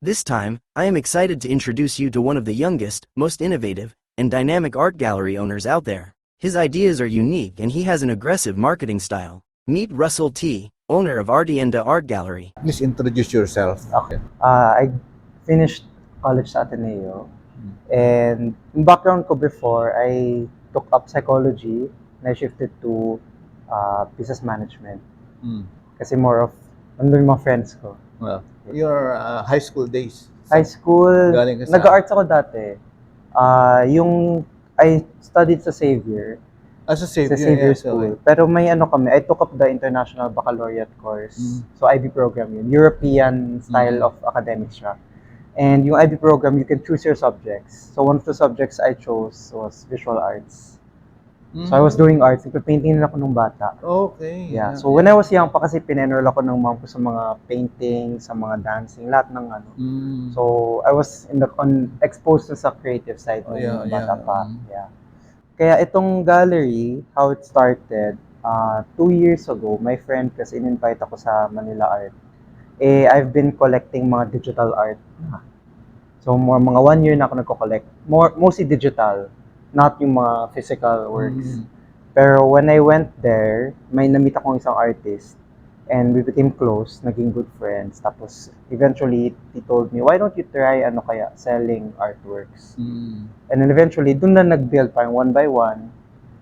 This time, I am excited to introduce you to one of the youngest, most innovative, and dynamic art gallery owners out there. His ideas are unique and he has an aggressive marketing style. Meet Russell T., owner of Artienda Art Gallery. Please introduce yourself. Okay. I finished college sa Ateneo. And yung background ko before, I took up psychology and I shifted to business management. Mm. Kasi more of, nandun yung mga friends ko. Well, your high school days. High school, Galing ka sa- nag-arts ako dati. I studied sa Xavier, As a sa savior, Xavier yes, School. okay. Pero may ano kami, I took up the International Baccalaureate course. So IB program yun. European style of academics siya. And yung IB program, you can choose your subjects. So one of the subjects I chose was visual arts. So I was doing arts. Nagpa-painting din ako nung bata. Okay. Yeah. So when I was young pa kasi pinenroll ako ng mom ko sa mga painting, sa mga dancing, lahat ng ano. Mm. So I was exposed to sa creative side Oh, nung yeah, bata yeah. pa. Yeah. Kaya itong gallery, how it started, 2 years ago, my friend kasi in-invite ako sa Manila Art. I've been collecting mga digital art. So mga 1 year na ako nagko-collect. Mostly digital, not yung mga physical works. Pero when I went there, may na-meet akong isang artist and we became close, naging good friends. Tapos eventually, he told me, why don't you try selling artworks? And then eventually, dun na nag-build parang one by one.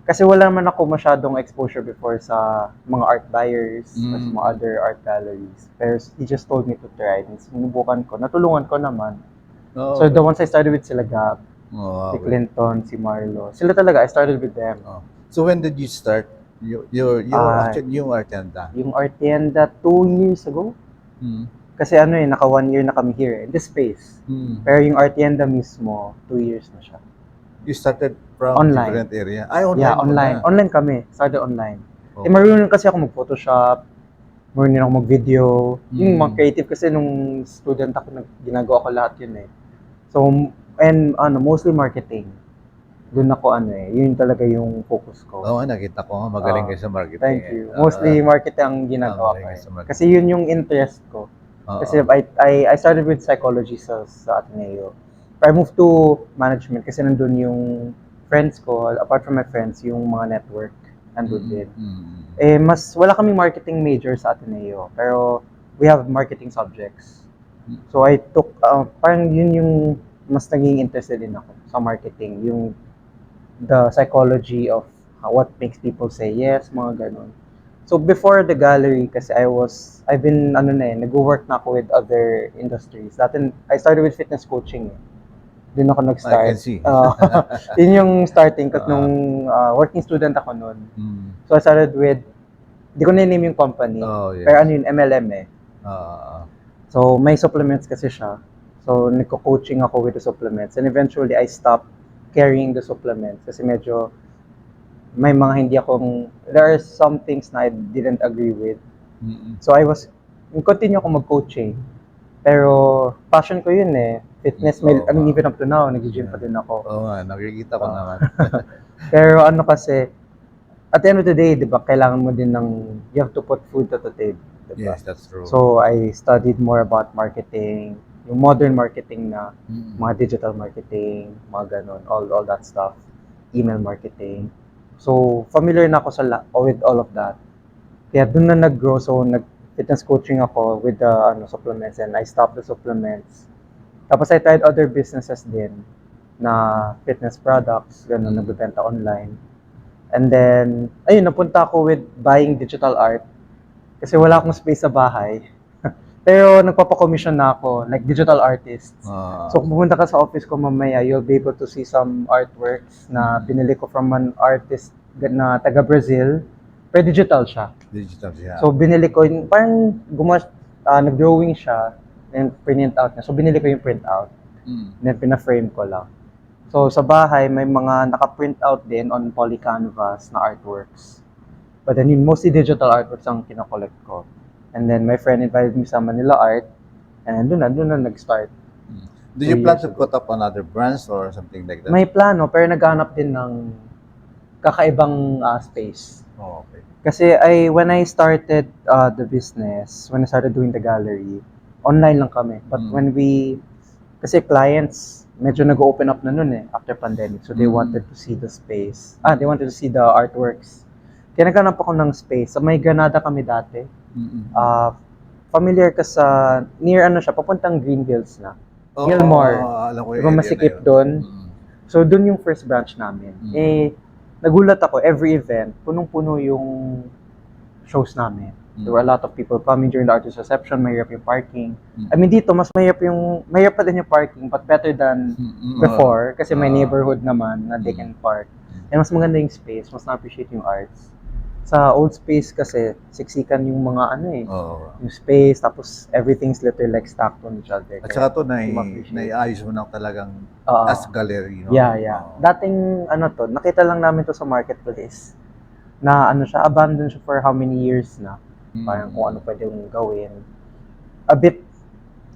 Kasi wala naman ako masyadong exposure before sa mga art buyers or sa mga other art galleries. Pero he just told me to try. And sinubukan ko, natulungan ko naman. Oh, So the ones I started with sila Gab, oh, si okay. Clinton, si Marlo. Sila talaga, I started with them. Oh. So when did you start your Artienda? Yung Artienda 2 years ago. Mm. Kasi naka 1 year na kami here in this space. Pero yung Artienda mismo, 2 years na siya. You started from Online. different area? Ay, online. Yeah, online. muna. Online kami. Started online. Okay. Marunong kasi ako mag-Photoshop, marunong ako mag-video. Yung mga creative kasi nung student ako, ginagawa ko lahat yun eh. So, and mostly marketing. Doon ako yun talaga yung focus ko. Oo, nakita ko. Magaling kayo sa marketing. Thank you. Mostly marketing ang ginagawa ko. magaling sa marketing. Kasi yun yung interest ko. Kasi I started with psychology sa Ateneo. But I moved to management kasi nandun yung friends ko, apart from my friends, yung mga network nandun din. Wala kaming marketing major sa Ateneo, pero we have marketing subjects. So I took, parang yun yung mas naging interested din ako sa marketing, yung the psychology of what makes people say yes, mga ganun. So before the gallery, kasi I've been, nag-work na ako with other industries. I started with fitness coaching. Doon ako nag-start. I can see. Yun yung starting ko nung working student ako noon. So I started with, di ko na-name yung company, Oh, yes. pero yun, MLM eh. So may supplements kasi siya. So nagko-coaching ako with the supplements. And eventually, I stopped carrying the supplements kasi medyo may mga hindi akong, there are some things na I didn't agree with. So continue ako mag-coaching. Pero passion ko yun eh. Fitness, even up to now, nag-gym pa din ako. Oo nga, nakikita ko naman. Pero kasi, at the end of the day, di ba, kailangan mo din you have to put food to the table. Diba? Yes, that's true. So I studied more about marketing, yung modern marketing na, mga digital marketing, mga ganun, all that stuff, email marketing. So familiar na ako with all of that. Kaya dun na nag-grow, so nag-fitness coaching ako with the supplements and I stopped the supplements. Tapos I tried other businesses din na fitness products, ganun, nagbebenta online. And then, napunta ako with buying digital art kasi wala akong space sa bahay. Pero nagpapa-commission na ako, like digital artists. So kung pumunta ka sa office ko mamaya, you'll be able to see some artworks na binili ko from an artist na taga Brazil. Pero digital siya. Digital siya. So binili ko, parang nag-drawing siya, and print out niya. So binili ko yung print out. Then pina-frame ko lang. So sa bahay, may mga naka-print out din on poly canvas na artworks. But then mostly digital artworks ang kinokollect ko. And then my friend invited me sa Manila Art, and doon na nag-start. Do you plan to put up another branch or something like that? May plano, pero naghanap din ng kakaibang space. Oh, okay. Kasi when I started the business, when I started doing the gallery, online lang kami. But Mm. when kasi clients, medyo nag-open up na nun after pandemic. So they Mm. wanted to see the space. They wanted to see the artworks. Kaya naghanap ako ng space. Sa may Granada kami dati. Mm. Familiar ka sa, near ano siya, papuntang Green Hills na. Oo, Gilmore. alam ko yung Diba area masikip na yun. doon? Mm. So doon yung first branch namin. Mm. Nagulat ako, every event, punong-puno yung shows namin. There were a lot of people coming during the artist reception, mahirap yung parking. Mm. I mean dito, mas mahirap pa din yung parking, but better than Mm. before, kasi may Ah. neighborhood naman na they can park. And mas maganda yung space, mas na-appreciate yung arts. Sa old space kasi, siksikan yung mga Oo. yung space, tapos everything's literally like stacked on each other. At saka to, ma-appreciate. naiayos mo na talagang Oo. as gallery, no? Yeah. Oo. Dating, nakita lang namin to sa marketplace, na siya, abandoned siya for how many years na. Parang kung ano pwedeng gawin. A bit,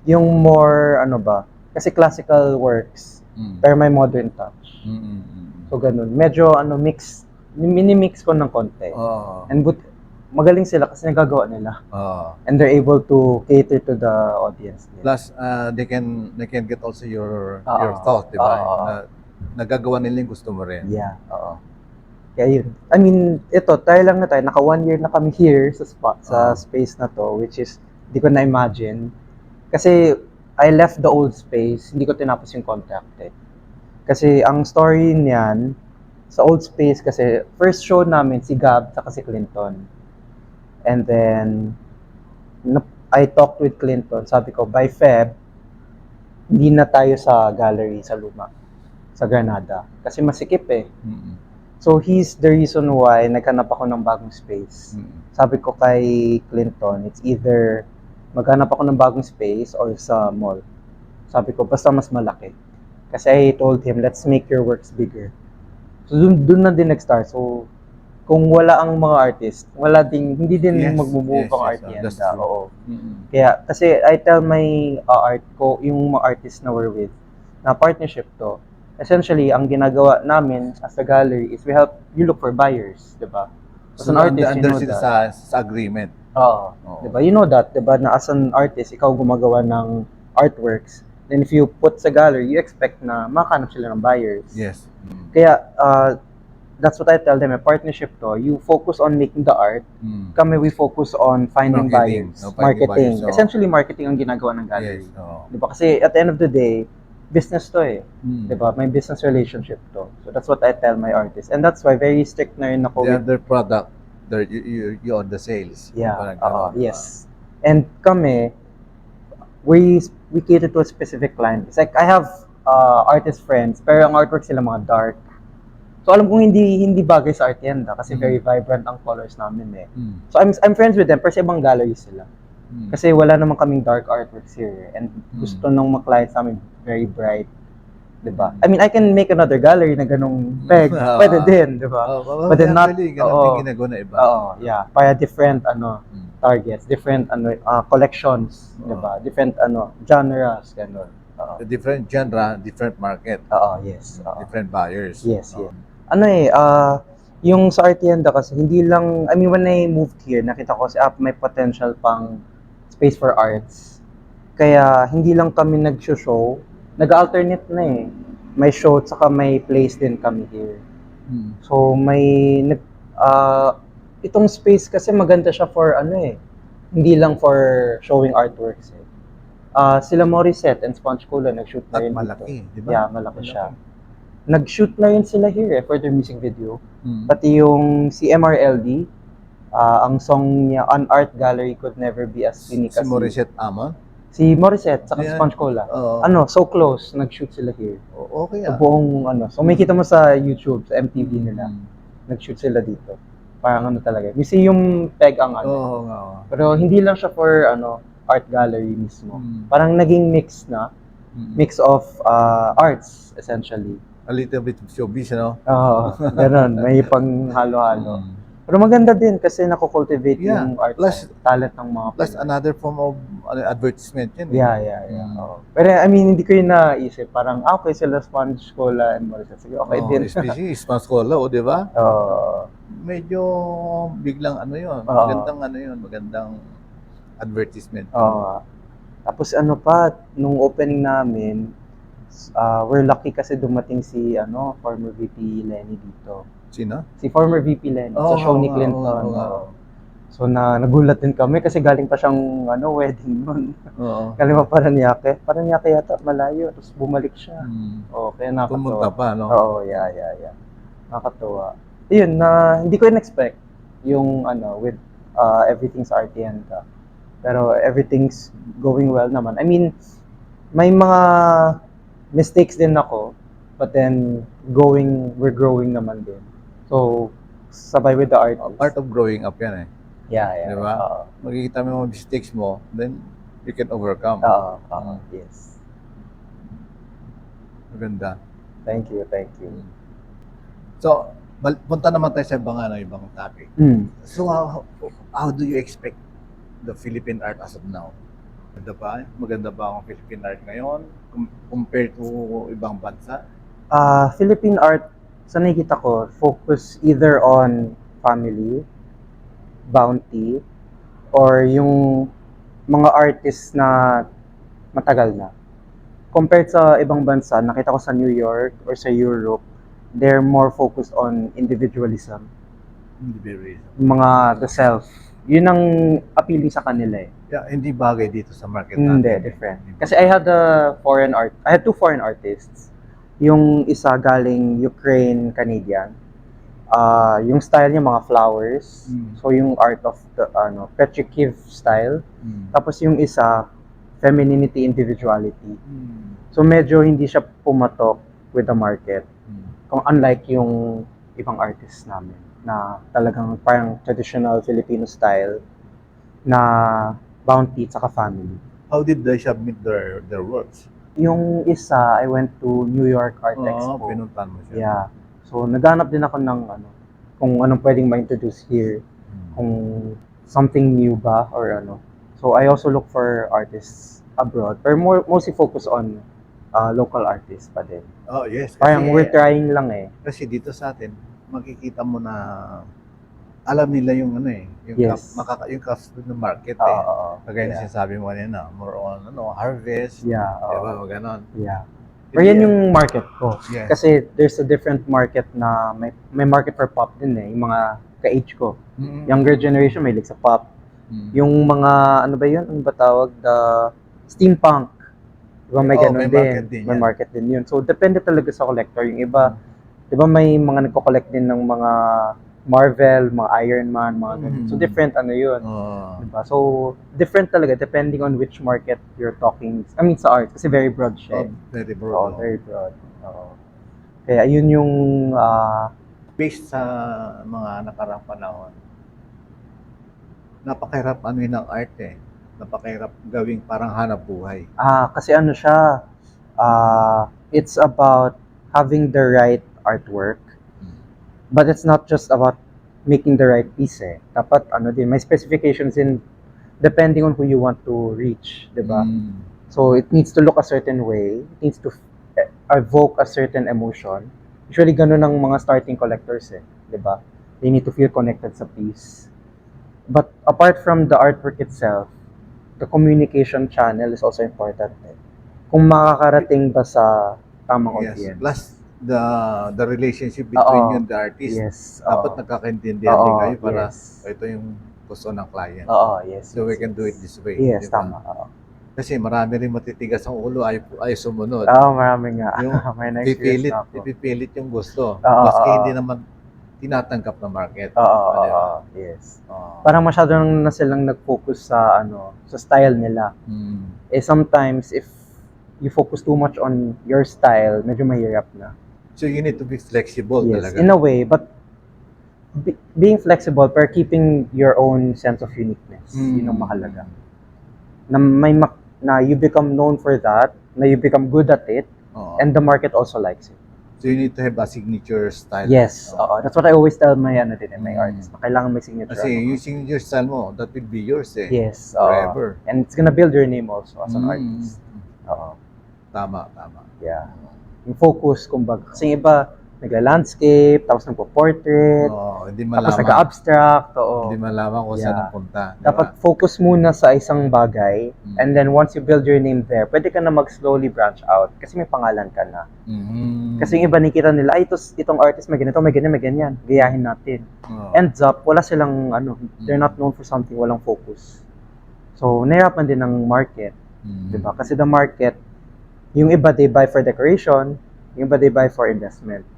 yung more, kasi classical works, pero may modern touch. So, ganun. Medyo, mini-mix ko ng konti. And magaling sila kasi nagagawa nila. And they're able to cater to the audience. Plus, they can get also your thought, di Oo. ba? Nagagawa nila yung gusto mo rin. Yeah, oo. Kaya yun. I mean, tayo lang na tayo. Naka 1 year na kami here sa space na to, which is, hindi ko na-imagine. Kasi, I left the old space, hindi ko tinapos yung contract Kasi, ang story niyan, sa old space kasi, first show namin, si Gab, saka si Clinton. And then, I talked with Clinton, sabi ko, by Feb, hindi na tayo sa gallery, sa luma, sa Granada. Kasi masikip So, he's the reason why naghanap ako ng bagong space. Sabi ko kay Clinton, it's either maghanap ako ng bagong space or sa mall. Sabi ko, basta mas malaki. Kasi I told him, let's make your works bigger. So, dun na din nag-start. So, kung wala ang mga artist, hindi din mag-move ang Artienda. Oo. Kaya, kasi I tell my yung mga artists na we're with, na partnership to, essentially, ang ginagawa namin as a gallery is you look for buyers, di ba? As an artist, you know that. Sa agreement. Oo. Di ba? You know that, di ba? Na as an artist, ikaw gumagawa ng artworks. Then if you put sa gallery, you expect na makahanap sila ng buyers. Yes. Kaya, that's what I tell them, a partnership to. You focus on making the art. Kami, we focus on finding buyers. Marketing. Essentially, marketing ang ginagawa ng gallery. Di ba? Kasi at the end of the day, business to diba? May business relationship to. So that's what I tell my artists. And that's why very strict na rin ako. They have their product, you on the sales. Yeah, yes. And kami, we cater to a specific client. It's like, I have artist friends, pero ang artwork sila mga dark. So alam kong hindi bagay sa Artienda kasi very vibrant ang colors namin So I'm friends with them, pero sa ibang gallery sila. Kasi wala naman kaming dark artworks here. And gusto nung mga clients namin very bright. Diba? I mean, I can make another gallery na ganong peg. Pwede din, diba? But then not, ginagawa na iba. Yeah. Para different, targets, different, collections, diba? Different, genres, ganon. Different genre, different market. Yes. Different buyers. Yes. Yung sa Artienda kasi, hindi lang, I mean, when I moved here, nakita ko si may potential pang space for arts. Kaya, hindi lang kami nag-show, nag-alternate na May show, saka may place din kami here. So, itong space kasi maganda siya for hindi lang for showing artworks Sila Morissette and Sponge Cola nag-shoot na rin malaki, dito. Di ba? Yeah, malaki siya. Nag-shoot na rin sila here for their music video. Pati yung si MRLD, ang song niya, An Art Gallery Could Never Be As Unique As Si Morissette Amon? Si Morissette, saka Sponge Cola. So close, nag-shoot sila here. Okay So buong so may kita mo sa YouTube, sa MTV nila. Nag-shoot sila dito. Parang talaga. Museum peg ang Pero hindi lang siya for art gallery mismo. Parang naging mix na. Mix of arts, essentially. A little bit of showbiz, Ganun. May pang halo-halo. Pero maganda din kasi nako-cultivate yung art talent ng mga Plus another form of advertisement yan. Yeah. Pero I mean, hindi ko yun naisip. Parang, okay sila Sponge Cola and Morissette. Sige, okay din. Especially Sponge Cola, di ba? Medyo biglang yun. Magandang magandang advertisement. Tapos ano pa, nung opening namin, we're lucky kasi dumating si former VP Lenny dito. Sino? Si former VP Lenny sa show ni Clinton. oo nga. So nagulat din kami kasi galing pa siyang wedding nun. Oo. Galing pa Paranaque. Paranaque yata, malayo. Tapos bumalik siya. Kaya nakakatawa. Pumunta pa, no? Oo, yeah. Nakakatawa. Yun, hindi ko in-expect yung with everything sa Artienta. Pero everything's going well naman. I mean, may mga mistakes din ako, but then we're growing naman din. So, sabay with the artist. Part of growing up yan eh. Yeah. Diba? Makikita mo yung mga mistakes mo, then you can overcome. Yes. Maganda. Thank you. So, punta naman tayo sa ibang topic. So, how do you expect the Philippine art as of now? Maganda ba ang Philippine art ngayon compared to ibang bansa? Philippine art, sa nakikita ko, focus either on family, bounty, or yung mga artists na matagal na. Compared sa ibang bansa, nakita ko sa New York or sa Europe, they're more focused on individualism. Mga the self. Yun ang appealing sa kanila eh. Yeah, hindi bagay dito sa market natin. Hindi, different. Kasi I had two foreign artists. Yung isa galing Ukraine, Canadian. Yung style niya mga flowers. So yung art of the Petrikiv style. Tapos yung isa femininity, individuality. So medyo hindi siya pumatok with the market. Kung unlike yung ibang artists namin na talagang parang traditional Filipino style na bounty at saka family. How did they submit their works? Yung isa, I went to New York Art Expo. Pinuntan mo siya. Yeah. So naghanap din ako ng kung anong pwedeng ma-introduce here. Kung something new ba or So I also look for artists abroad, pero mostly focus on local artists pa din. Oh, yes. Parang we're trying lang eh. Kasi dito sa atin, makikita mo na alam nila yung yung yung customer ng market eh. Kagaya na sinasabi mo kanina, more on harvest. Yeah. Diba, ganon. Yeah. Pero yan yung market ko. Yes. Kasi there's a different market na may market for pop din eh, yung mga ka-age ko. Younger generation may sa pop. Yung mga ano ba yun? Ano ba tawag? The steampunk. Diba may ganun din. May market din yun. So depende talaga sa collector. Yung iba, diba may mga nagko-collect din ng mga Marvel, mga Iron Man, mga ganun. So different yun. Diba? So different talaga depending on which market you're talking. I mean sa art kasi very broad siya. Very broad. Very broad. Kaya yun yung based sa mga nakarang panahon. Napakahirap ng art eh. Napakahirap gawing parang hanap buhay. Kasi siya, it's about having the right artwork. But it's not just about making the right piece eh. Dapat din, may specifications in depending on who you want to reach, diba? So it needs to look a certain way, it needs to evoke a certain emotion. Usually ganun ang mga starting collectors eh, diba? They need to feel connected sa piece. But apart from the artwork itself, the communication channel is also important eh. Kung makakarating ba sa tamang audience. Plus the relationship between you and the artist. Yes. Dapat nagkakaintindihan din kayo para ito yung gusto ng client. Yes. So we can do it this way. Yes, diba? tama. Kasi marami rin matitigas ang ulo ay sumunod. Marami nga. Yung ipipilit yung gusto. Maski hindi naman tinatanggap na market. Yes. Parang masyado na silang nag-focus sa sa style nila. Sometimes if you focus too much on your style, medyo mahirap na. So you need to be flexible talaga. In a way, but being flexible pero keeping your own sense of uniqueness, yun ang mahalaga. Na you become known for that, na you become good at it, and the market also likes it. So you need to have a signature style. Yes, that's what I always tell my my artists. Kailangan may signature. Kasi yung signature style mo, that will be yours eh. Yes, forever. And it's gonna build your name also as an artist. Tama. Yeah. Yung focus, kumbaga. Kasi iba, nagla-landscape, tapos nagpo-portrait, Hindi tapos malaman. nag-abstract, oo. Hindi malaman kung saan Yeah. ang punta. Dapat focus muna sa isang bagay, and then once you build your name there, pwede ka na mag-slowly branch out kasi may pangalan ka na. Kasi yung iba nakikita nila, ay, itong artist may ganito, may ganyan, may ganyan. Gayahin natin. Ends up, wala silang, they're not known for something, walang focus. So, nahirapan din ng market. Diba? Kasi the market, yung iba they buy for decoration, yung iba they buy for investment.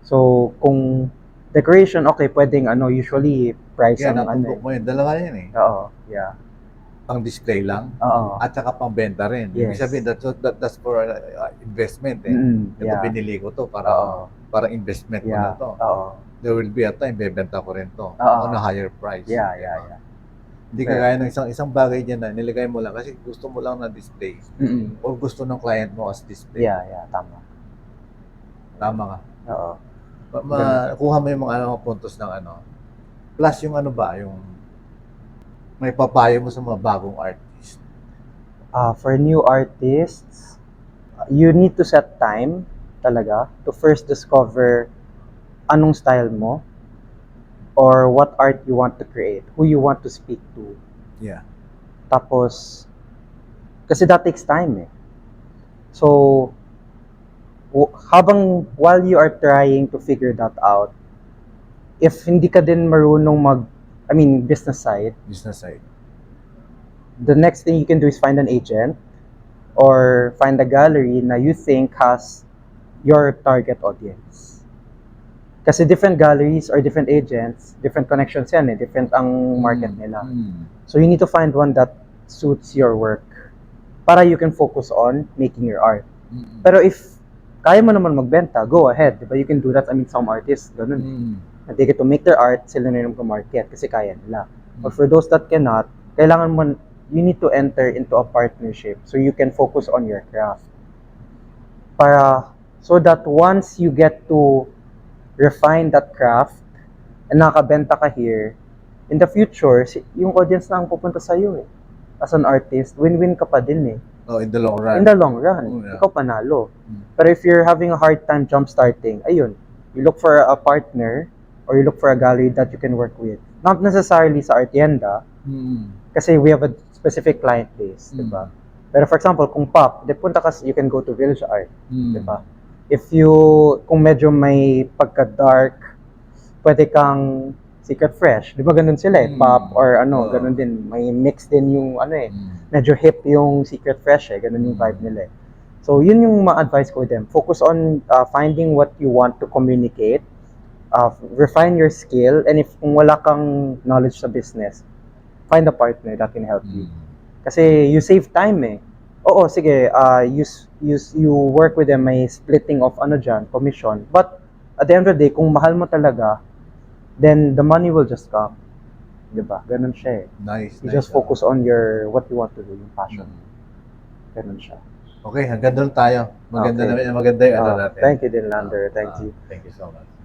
So, kung decoration, okay, pwedeng usually price Yan, ang natumbok mo yun. Dalawa yun eh. Oo, yeah. Pang display lang. Oo. At saka pang benta rin. Ibig Yes. sabihin, that's for investment eh. Ito Yeah. binili ko to Oo. para investment ko na Yeah. to. Oo. There will be a time, bebenta ko rin to. Oo. On a higher price. Yeah. Hindi kagaya ng isang bagay dyan na nilagay mo lang kasi gusto mo lang na display. O gusto ng client mo as display. Yeah, tama. Tama ka. Oo. Kuha mo yung mga puntos ng plus yung yung may papayo mo sa mga bagong artist. For new artists, you need to set time talaga to first discover anong style mo or what art you want to create, who you want to speak to. Yeah. Tapos, kasi that takes time eh. So, while you are trying to figure that out, if hindi ka din marunong business side, the next thing you can do is find an agent or find a gallery na you think has your target audience. Kasi different galleries or different agents, different connections yan eh, different ang market nila. So you need to find one that suits your work para you can focus on making your art. Pero if kaya mo naman magbenta, go ahead. Diba? You can do that. Some artists, ganun. They get to make their art, sila na yung market kasi kaya nila. But for those that cannot, you need to enter into a partnership so you can focus on your craft. So that once you get to refine that craft and nakabenta ka here, in the future, yung audience na ang pupunta sa'yo eh. As an artist, win-win ka pa din eh. In the long run. In the long run. Ikaw panalo. Pero if you're having a hard time jump-starting, ayun, you look for a partner or you look for a gallery that you can work with. Not necessarily sa Artienda, kasi we have a specific client base, diba? Pero for example, kung pop, punta ka, you can go to Village Art, diba? Kung medyo may pagka-dark, pwede kang Secret Fresh. Di ba ganun sila eh? Pop or ganun din. May mix din yung medyo hip yung Secret Fresh eh. Ganun yung vibe nila eh. So, yun yung ma-advise ko with them. Focus on finding what you want to communicate. Refine your skill. And kung wala kang knowledge sa business, find a partner that can help you. Kasi you save time eh. Oo, sige, you work with them, may splitting of commission. But at the end of the day, kung mahal mo talaga, then the money will just come. Diba? Ganun siya eh. Nice. You just focus on what you want to do, yung passion. Ganun siya. Okay, hanggang doon tayo. Maganda yung natin. Thank you din, Lander. Thank you. Thank you so much.